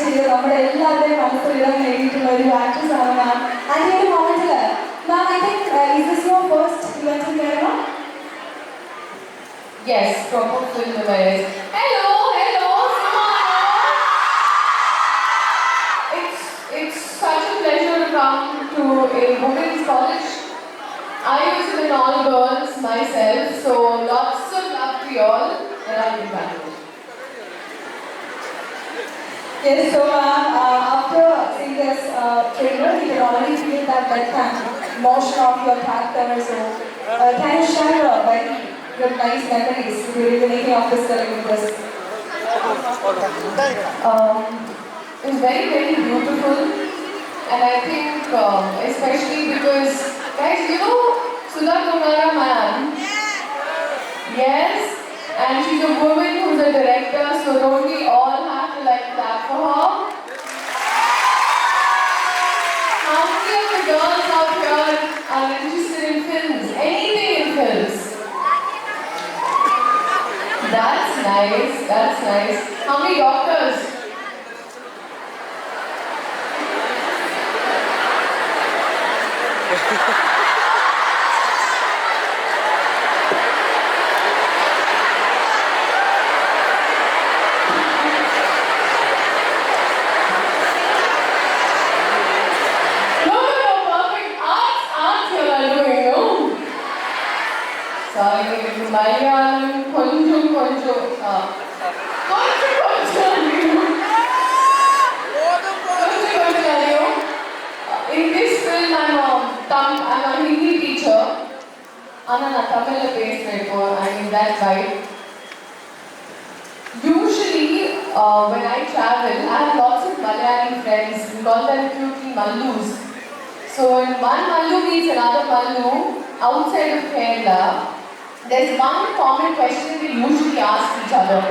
ചെയ്ത് നമ്മുടെ എല്ലാവരുടെയും മനസ്സിൽ ഇടം നേടിയിട്ടുള്ള ഒരു ആക്ട്രസ് ആണ് മാം. ആൻഡ് ഈ ഒരു മൊമെന്റിൽ ma'am, I think is this your first event in Kerala? Yes, proper film awareness. Hello, hello, it's such a pleasure to come to a women's college. I was in an all girls myself, so lots of love to you all, and I'll be back. Yes, so after seeing this trailer, you can already feel that depth and emotion of your character. So can you share your nice memories during the making of this film with us? It was very, very beautiful, and I think especially because, guys, you know Sudha Kumara ma'am? Yes, and she's a woman who's a director, so don't we all have to like clap for her? How many of the girls out here are interested in films? Anything in films? That's nice, that's nice. How many doctors? Malayalam, konjum. In this film, I'm a Hindi teacher. I'm a Tamil based paper. I'm in that vibe. Usually, when I travel, I have lots of Malayali friends. We call them cutely Mallus. So when one Mallu meets another Mallu outside of Kerala, there's one common question they usually ask each other.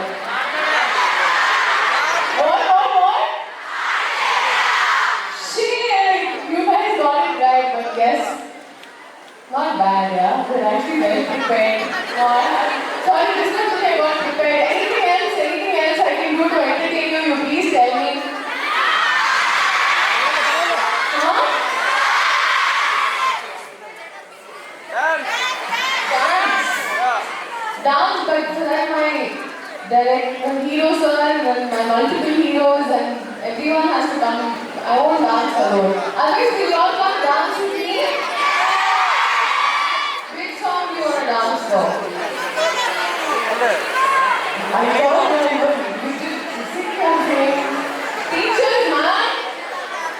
What? Shit! You guys got it right, but yes, not bad, yeah? We're actually well prepared. No, sorry, this is not I got prepared. Anything else I can do to entertain you? You please tell me. Dance, but for that my hero sir and my multiple heroes and everyone has to come. I won't dance alone. Otherwise, will you all come dance with me? Which song do you want to dance for? I don't know. You should sing something. Teachers, man.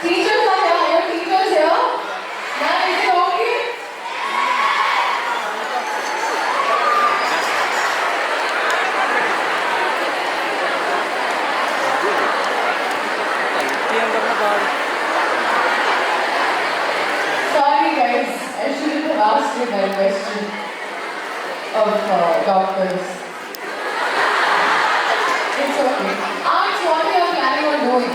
Teachers are here. Your teachers here. Ma'am, is it okay? Sorry guys, I shouldn't have asked you that question of doctors. It's okay. Ask what you are planning on doing.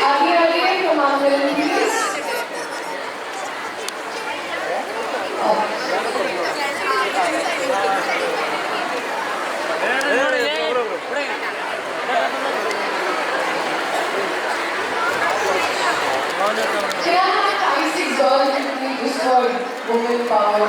Aagi from our film, please. Can I have 5-6 girls with me just for women power?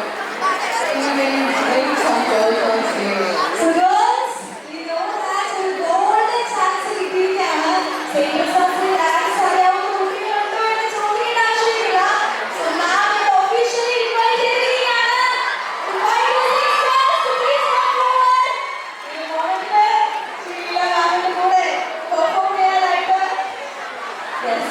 Can you bring some girls on stage? So girls, you know that ഒരു golden chance കിട്ടിയിരിക്കുകയാണ്. Status of dance അറിയാവുന്ന കുട്ടികളുണ്ടോ എന്ന് ചോദിക്കേണ്ട ആവശ്യമില്ല. So ma'am is officially invite ചെയ്തിരിക്കുകയാണ്. Invite the six girls to please come forward. ഈ monitor Srila മാമിന്റെ കൂടെ പെർഫോം ചെയ്യാനായിട്ട്. Yes.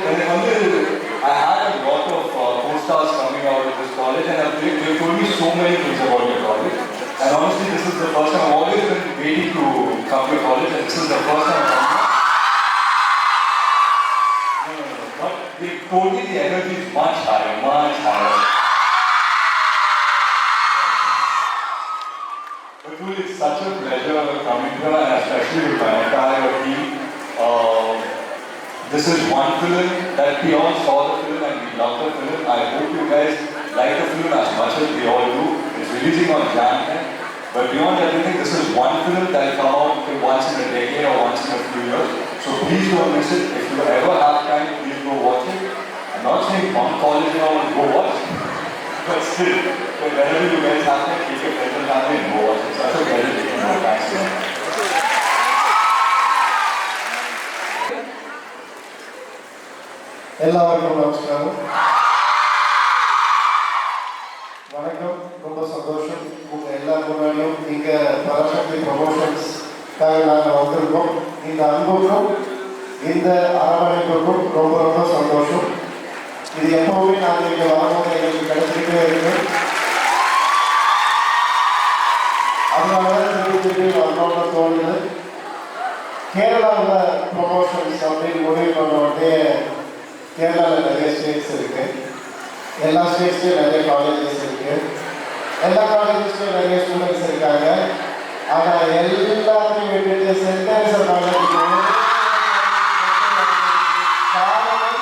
எனக்கு வந்து I had a lot of co-stars coming out of this college and they told me so many things about your college. And honestly, this is the first time I've always been waiting to come to your college and this is the first time I'm coming. No. But they told me the energy is much higher, much higher. But truly, it's such a pleasure coming here and especially with my entire team. This is one film that we all saw the film and we love the film. I hope you guys like the film as much as we all do. It's releasing on Jan 10. But beyond everything, this is one film that will come out once in a decade or once in a few years. So please don't miss it. If you ever have time, please go watch it. I'm not saying bunk college now and go watch it. But still, whenever you guys have time, take your friends and family and go watch it. Such a pleasure taking your time. எல்லாருக்கும் நமஸ்காரம். வணக்கம். ரொம்ப சந்தோஷம் உங்க எல்லாரும் முன்னாடியும் இங்க பராசக்தி ப்ரமோஷன்ஸ்க்காக நாங்கள் வந்திருக்கோம். இந்த அன்புக்கும் இந்த அரவணைப்புக்கும் ரொம்ப ரொம்ப சந்தோஷம். இது எப்பவுமே நாங்கள் இங்கே வரும்போது எங்களுக்கு கிடைச்சிக்கிட்டே இருக்கு. அதனால திருப்பி வரணும்னு தோணுது. கேரளாவில் ப்ரமோஷன்ஸ் அப்படின்னு முடிவு பண்ண உடனே கேரளாவில் நிறைய ஸ்டேட்ஸ் இருக்குது. எல்லா ஸ்டேட்ஸ்லேயும் நிறைய காலேஜஸ் இருக்குது. எல்லா காலேஜஸ்லையும் நிறைய ஸ்டூடெண்ட்ஸ் இருக்காங்க. ஆனால் எல்லாத்தையும் விட்டுட்டு சென்ட் தெரேசா காலேஜ் காரணம்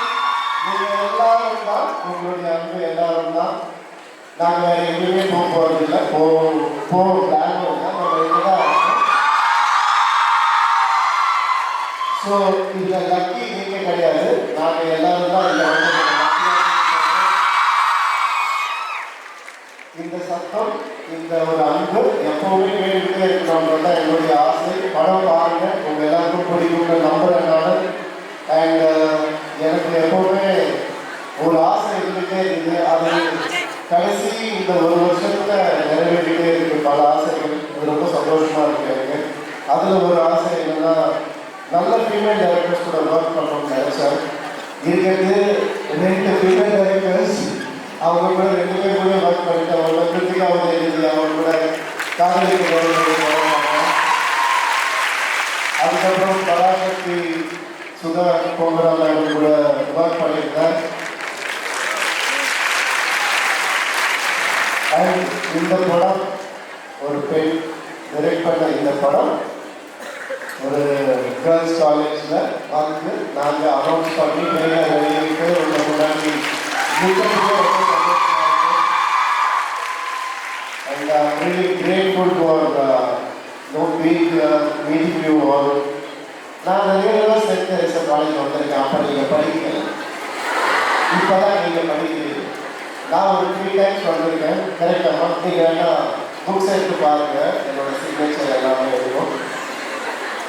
நீங்கள் எல்லாரும் தான், உங்களுடைய அன்பு எல்லாரும் தான். நாங்கள் வேறு எங்கேயுமே போக போகிறதில்லை, போக பிளான் இல்லை, நம்ம இங்கே தான் இருக்கோம். ஸோ இதில் லக்கி நீங்கள் கிடையாது, நாங்கள் எல்லாரும் தான் இதில் வந்து இந்த சத்தம், இந்த ஒரு அன்பு எப்பவுமே கேட்டுக்கிட்டே இருக்கணும்ன்றது தான் என்னுடைய ஆசை. படம் பாருங்க, உங்கள் எல்லாருக்கும் பிடிக்கும்னு நம்புறேன் நான். அண்ட் எனக்கு எப்பவுமே ஒரு ஆசை இருந்துகிட்டே இருக்குது. அது கடைசி இந்த ஒரு வருஷத்துல நிறைவேறிட்டே இருக்கு பல ஆசைகள். அது ரொம்ப சந்தோஷமா இருக்கு எனக்கு. அதில் ஒரு ஆசை என்னன்னா, நல்ல ஃபீமேல் டைரக்டர்ஸ் கூட ஒர்க் பண்ணணும்னு நினைச்சேன். இருக்கிறது 2 ஃபீமேல் டைரக்டர்ஸ், அவங்க கூட 2 பேர் கூட ஒர்க் பண்ணிட்டு அவங்க கிருத்திகாவும் எழுதி அவங்க கூட காதலிக்க. அதுக்கப்புறம் பராசக்தி சுதா போங்கரால் அவங்க கூட ஒர்க் பண்ணியிருந்தேன். அண்ட் இந்த படம் ஒரு பெண் டைரக்ட் பண்ண இந்த படம் ஒரு கேர்ள்ஸ் காலேஜில் வந்து நாங்கள் அனௌன்ஸ் பண்ணி நிறைய வெளியிட்டு உள்ள முன்னாடி and I'm really grateful for meeting you all. நான் நிறைய சென்ட் தெரேசா காலேஜ் வந்திருக்கேன். அப்போ நீங்கள் படிக்கல, இப்போ தான் நீங்கள் படிக்கிறீங்க. நான் ஒரு 3 டைம்ஸ் வந்திருக்கேன். கரெக்டாக நீங்கள் வேணால் புக்ஸ் எடுத்து பாருங்கள், என்னோடய சிக்னேச்சர் எல்லாமே இருக்கும்.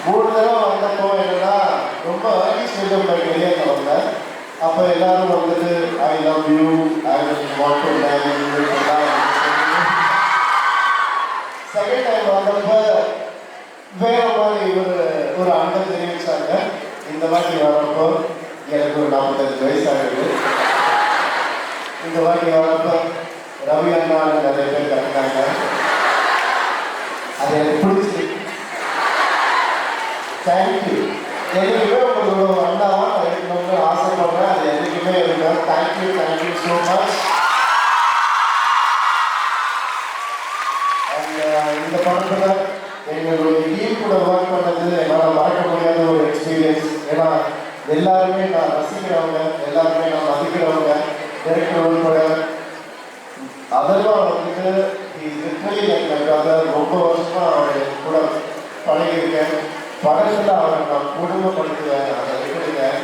3 தடவை வந்தப்போ என்னன்னா, ரொம்ப ஏர்லி ஸ்டேஜ் ஆஃப் மை கரியரில் வந்தேன். அப்போ எல்லாரும் வந்துட்டு I love you, I want to live you. Second time வந்தப்போ வேற மாதிரி ஒரு அன்பை தெரிவிச்சாங்க. இந்த வாட்டி வரப்போ எனக்கு ஒரு 45 வயசு ஆகுது. இந்த வாட்டி வரப்போ ரவி அண்ணா நிறைய பேர் கட்டினாங்க. அது எனக்கு பிடிச்சிருக்கு. தேங்க்யூ. எனக்குமே உங்களோட அண்ணாவா நான் இருக்கணும்னு ஆசைப்படுறேன். அது என்றைக்குமே இருக்கும். Thank you so much. அண்ட் இந்த படத்தில் எங்களுடைய டீம் கூட ஒர்க் பண்ணது என்னால் மறக்க முடியாத ஒரு எக்ஸ்பீரியன்ஸ். ஏன்னா எல்லாருமே நான் ரசிக்கிறவங்க, எல்லாருமே நான் மதிக்கிறவங்க. டைரக்டர் உள்பட அதெல்லாம் வந்துட்டு லிட்டரலி எனக்கு ரொம்ப வருஷமாக அவர் கூட பழகியிருக்கேன். படத்தில் அவரை நான் குடும்பப்படுத்துவேன், அதை விட்டுருக்கேன்.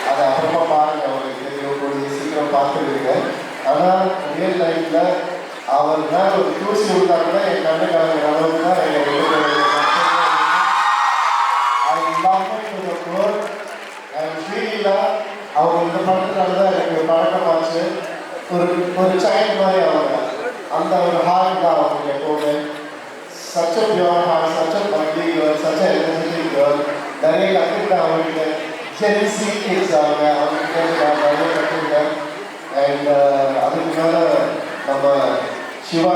அதை அப்புறமா பாருங்கள், அவங்களுக்கு தெரியும், கூடிய சீக்கிரம் பார்த்துருக்கீங்க. ஆனால் ரியல் லைஃப்பில் அவர் மேலே ஒரு தூசி விட்டாங்கன்னா என் கண்ணு கலங்கிற அளவுக்கு தான் எங்கள் அது இல்லாமல் ஃபீலில் அவங்க இந்த படத்தினால தான் எனக்கு பழக்கமாச்சு. ஒரு சைல்டு மாதிரி அவங்க அந்த ஒரு ஹார்ட் தான் அவங்க எப்போவுமே. such a pure heart, such a bubbly girl, such a energetic girl. நிறைய கற்றுக்கிட்டேன் அவங்ககிட்ட. ஜென்சி கிட்ஸ் அவங்ககிட்ட நான் நிறைய கற்றுக்கிட்டேன். அண்ட் அதுக்கு மேலே நம்ம சிவா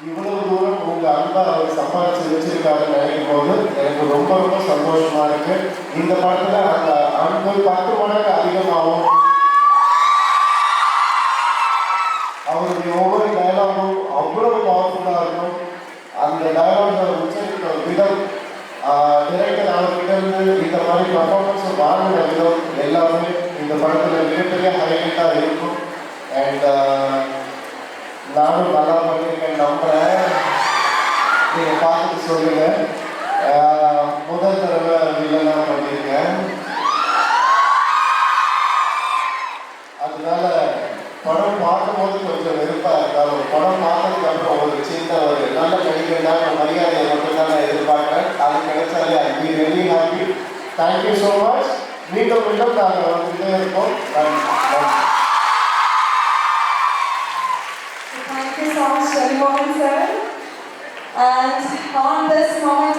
இவ்வளவு தூரம் உங்கள் அன்பை அவர் சம்பாதிச்சு வச்சிருக்காருன்னு நினைக்கும் போது எனக்கு ரொம்ப ரொம்ப சந்தோஷமா இருக்கு. இந்த படத்தில் அந்த அன்பு 10 மடங்கு அதிகமாகும். அவருடைய ஒவ்வொரு டயலாகும் அவ்வளவு பவர்ஃபுல்லாக இருக்கும். அந்த டயலாகை உச்சரிக்கிற விதம், டிரெக்டர் அவர்கிட்ட இருந்து இந்த மாதிரி பர்ஃபார்மன்ஸை வாங்கின விதம் எல்லாமே இந்த படத்தில் மிகப்பெரிய ஹைலைட்டாக இருக்கும். அண்ட் நானும் நல்லா பண்ணியிருக்கேன் நம்புகிறேன். நீங்கள் பார்த்துட்டு சொல்லுங்கள். முதல் தடவை வில்லனாக பண்ணியிருக்கேன். அதனால படம் பார்க்கும்போது கொஞ்சம் வெறுப்பாக இருந்தாலும் படம் பார்த்ததுக்கு அப்புறம் ஒரு சின்ன ஒரு நல்ல நடிகரான மரியாதையை மட்டும்தான் நான் எதிர்பார்க்குறேன். அது கிடைச்சாலே I be very happy. Thank you so much. மீண்டும் மீண்டும் நாங்கள் வந்துகிட்டே இருக்கோம். Thank you so much, Mohan sir. And on this moment,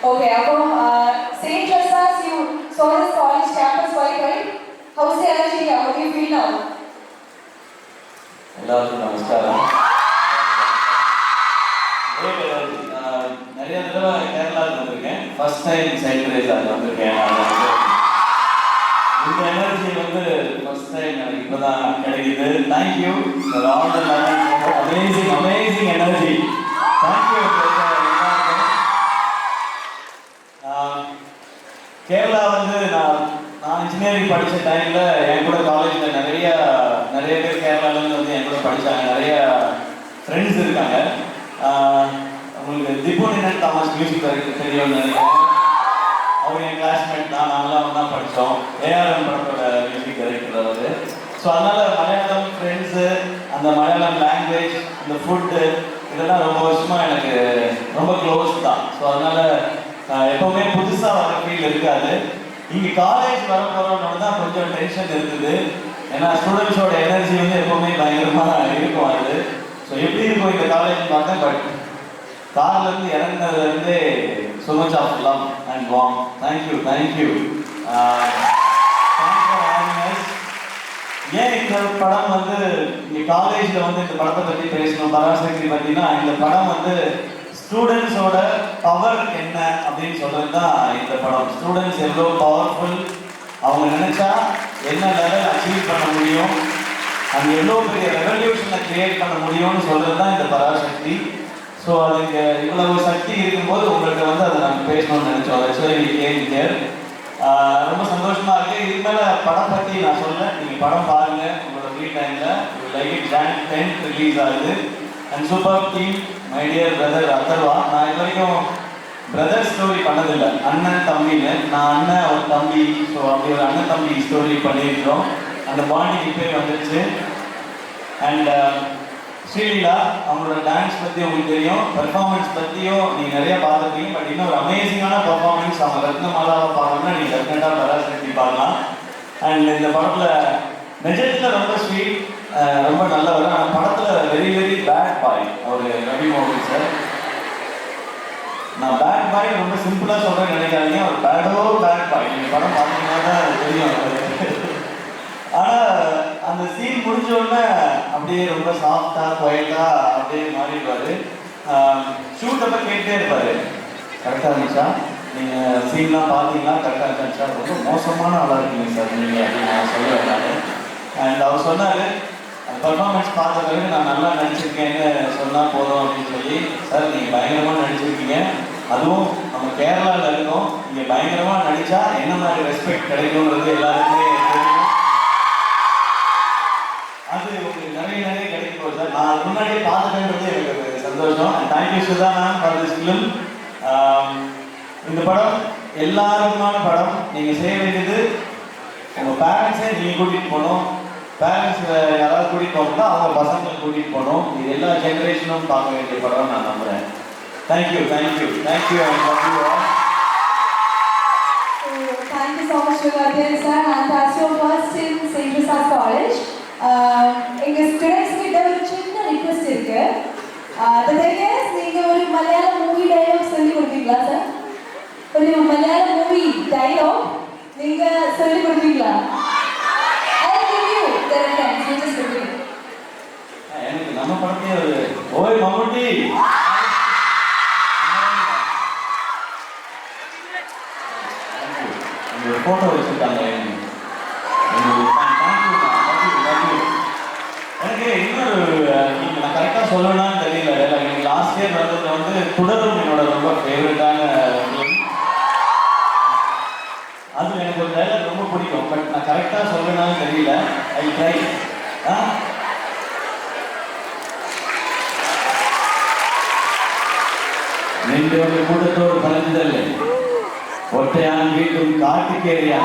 okay, same just as you saw this college campus vibe, right? How's the energy here? How do you feel now? எல்லாருக்கும் நமஸ்காரம். நிறைய தடவை கேரளாவுக்கு வந்திருக்கேன். ஃபர்ஸ்ட் டைம் சைட்ரேஸாக வந்திருக்கேன். இந்த energy வந்து first time எனக்கு இப்போ தான் கிடைக்குது. Thank you for all the amazing energy. Thank you. Kerala வந்து நான் இன்ஜினியரிங் படித்த டைமில் என் கூட காலேஜில் நிறைய பேர் கேரளாவிலேருந்து வந்து என் கூட படித்தாங்க. நிறைய ஃப்ரெண்ட்ஸ் இருக்காங்க. உங்களுக்கு திபுனினன் தாமஸ் மியூசிக் டைரக்டர் தெரியும்னு நினைக்கிறேன். அவர் என் கிளாஸ்மேட் தான். நாங்களாம் தான் படித்தோம். ஏஆர்எம் படத்தோட மியூசிக் டைரக்டர் அவர். ஸோ அதனால் மலையாளம் ஃப்ரெண்ட்ஸு, அந்த மலையாளம் லாங்குவேஜ், அந்த ஃபுட்டு, இதெல்லாம் ரொம்ப வருஷமாக எனக்கு ரொம்ப க்ளோஸ் தான். ஸோ அதனால் எப்போவுமே புதுசாக வர ஃபீல் இருக்காது. இங்கே காலேஜ் வர போகிறோன்னு தான் கொஞ்சம் டென்ஷன் இருக்குது. ஏன்னா ஸ்டூடெண்ட்ஸோட எனர்ஜி வந்து எப்போவுமே பயங்கரமாக இருக்கும். அது ஸோ எப்படி இருக்கும் இந்த காலேஜ் பார்த்தேன். பட் கார்லேருந்து இறங்கினதுலேருந்தே so much of love and warmth. Thank you. Thanks for having us. ஏன் இந்த படம் வந்து இங்கே காலேஜில் வந்து இந்த படத்தை பற்றி பேசணும், பராசக்தி பற்றினா, இந்த படம் வந்து ஸ்டூடெண்ட்ஸோட பவர் என்ன அப்படின்னு சொல்கிறது தான் இந்த படம். ஸ்டூடெண்ட்ஸ் எவ்வளோ பவர்ஃபுல், அவங்க நினச்சா என்ன லெவல் அச்சீவ் பண்ண முடியும், அது எவ்வளோ பெரிய ரெவல்யூஷனை கிரியேட் பண்ண முடியும்னு சொல்கிறது தான் இந்த பராசக்தி. ஸோ அதுக்கு இவ்வளவு சக்தி இருக்கும்போது உங்களுக்கு வந்து அதை நாங்கள் பேசணும்னு நினச்சோம். ரொம்ப சந்தோஷமாக இருக்குது. இதுக்கு மேலே படம் பற்றி நான் சொல்கிறேன். நீங்கள் படம் பாருங்கள் உங்களோட ஃப்ரீ டைமில். Like it Jan 10th release ஆகுது. And super team, my dear brother Atharva. நான் இது வரைக்கும் பிரதர் ஸ்டோரி பண்ணதில்லை. அண்ணன் தம்பின்னு, நான் அண்ணன் ஒரு தம்பி. ஸோ அப்படி ஒரு அண்ணன் தம்பி ஸ்டோரி பண்ணியிருக்கிறோம். அந்த பாண்டிங் இப்போ வந்துடுச்சு. அண்ட் ஸ்ரீலீலா, அவங்களோட டான்ஸ் பற்றி உங்களுக்கு தெரியும், பெர்ஃபார்மன்ஸ் பற்றியும் நீங்கள் நிறைய பார்த்துருக்கீங்க. பட் இன்னும் ஒரு அமேசிங்கான பெர்ஃபார்மன்ஸ் அவங்க ரத்னமாலாவை பார்க்கணும்னா நீங்கள் டெஃபினட்டாக பராசக்தி பார்க்கலாம். அண்ட் இந்த படத்தில் நிஜத்தில் ரொம்ப ஸ்வீட், ரொம்ப நல்லவர். ஆனால் படத்தில் வெரி பேட் பாய் அவர் ரவி மோகன் சார். நான் பேட் பாய் ரொம்ப சிம்பிளாக சொல்கிறேன்னு நினைக்காதீங்க. அவர் பேட் பாய். நீங்கள் படம் பார்த்தீங்கன்னா தான் தெரியும். ஆனால் அந்த சீன் முடிஞ்ச உடனே அப்படியே ரொம்ப சாஃப்டாக குவைட்டாக அப்படியே மாறிடுவார். ஷூட் அப்போ கேட்டே இருப்பார், கரெக்டாக இருந்துச்சா, நீங்கள் சீன்லாம் பார்த்தீங்களா, கரெக்டாக இருந்துச்சா, ரொம்ப மோசமான ஆளாக இருக்கீங்க சார் நீங்கள் அப்படின்னு நான் சொல்லுவேன். அண்ட் அவர் சொன்னார், அந்த பர்ஃபார்மன்ஸ் பார்த்த பிறகு நான் நல்லா நடிச்சிருக்கேன்னு சொன்னால் போதும் அப்படின்னு சொல்லி. சார் நீங்கள் பயங்கரமாக நடிச்சிருக்கீங்க, அதுவும் நம்ம கேரளாவில் இருக்கோம், நீங்கள் பயங்கரமாக நடித்தா என்ன மாதிரி ரெஸ்பெக்ட் கிடைக்கும்ன்றது எல்லாருக்குமே தெரியும். அது உங்களுக்கு நிறைய கிடைக்கும் போது சார். நான் முன்னாடியே பார்த்துட்டேன்றது எனக்கு சந்தோஷம். And thank you Sudha ma'am for this film. இந்த படம் எல்லாருக்குமான படம். நீங்கள் செய்ய வேண்டியது உங்கள் பேரண்ட்ஸை நீங்கள் கூட்டிகிட்டு போகணும். பேரண்ட்ஸ் யாராவது கூட்டிகிட்டு போகணும்னா அவங்க பசங்களை கூட்டிகிட்டு போகணும். இது எல்லா ஜென்ரேஷனும் பார்க்க வேண்டிய படம் நான் நம்புகிறேன். Thank you and love you all. Thank you so much, Sir. And as your first in movie dialogue நீங்க சொல்லி கொடுப்பீங்களா? I'll give you the reference. You just repeat. எனக்கு நம்ம படத்தையே ஒரு ஓய் மம்முட்டி ஒரு ஃபோட்டோ வச்சுருக்காங்க எனக்கு இன்னொரு நான் கரெக்டாக சொல்லணும்னு தெரியல. எனக்கு லாஸ்ட் இயர் வந்தது வந்து தொடரும் என்னோட ரொம்ப ஃபேவரட்டான ஃபிலிம். அது எனக்கு ஒரு டைலாக் ரொம்ப பிடிக்கும். பட் நான் கரெக்டாக சொல்லணும்னு தெரியல. I try. നിന്റെ ഒരു കൂട്ടത്തോട് പറഞ്ഞതല്ലേ ഒറ്റയാൻ വീണ്ടും കാട്ടിക്കേറിയാൻ.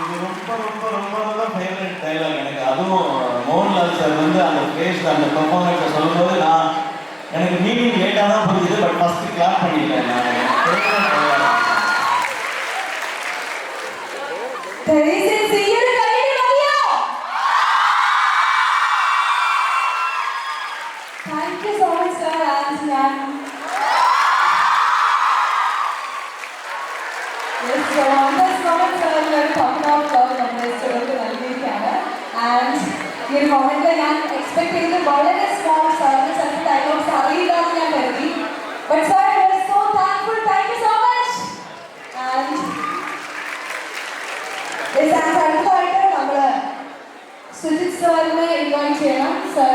இது ரொம்ப ரொம்ப ரொம்ப ரொம்ப ஃபேவரட் டைலாக் எனக்கு. அதுவும் மோகன்லால் சார் வந்து அந்த ஃபேஸ் அந்த பெர்ஃபார்மன்ஸை சொல்லும்போது நான் எனக்கு மீனிங் லேட்டாக தான் புரிஞ்சுது. பட் ஃபஸ்ட்டு கிளாப் பண்ணிட்டேன் நான். Thank you so much, sir. Yes, so on this moment, sir, we are talking about love numbers to the Nalgiri and your comment ഞാൻ expect ചെയ്തത് വളരെ small sir, certain dialogues അറിയില്ലാന്ന് ഞാൻ കരുതി. But sir, we are so thankful. Thank you so much. And this അടുത്തതായിട്ട് നമ്മൾ സുജിത് സാറിനെ invite ചെയ്യണം. Sir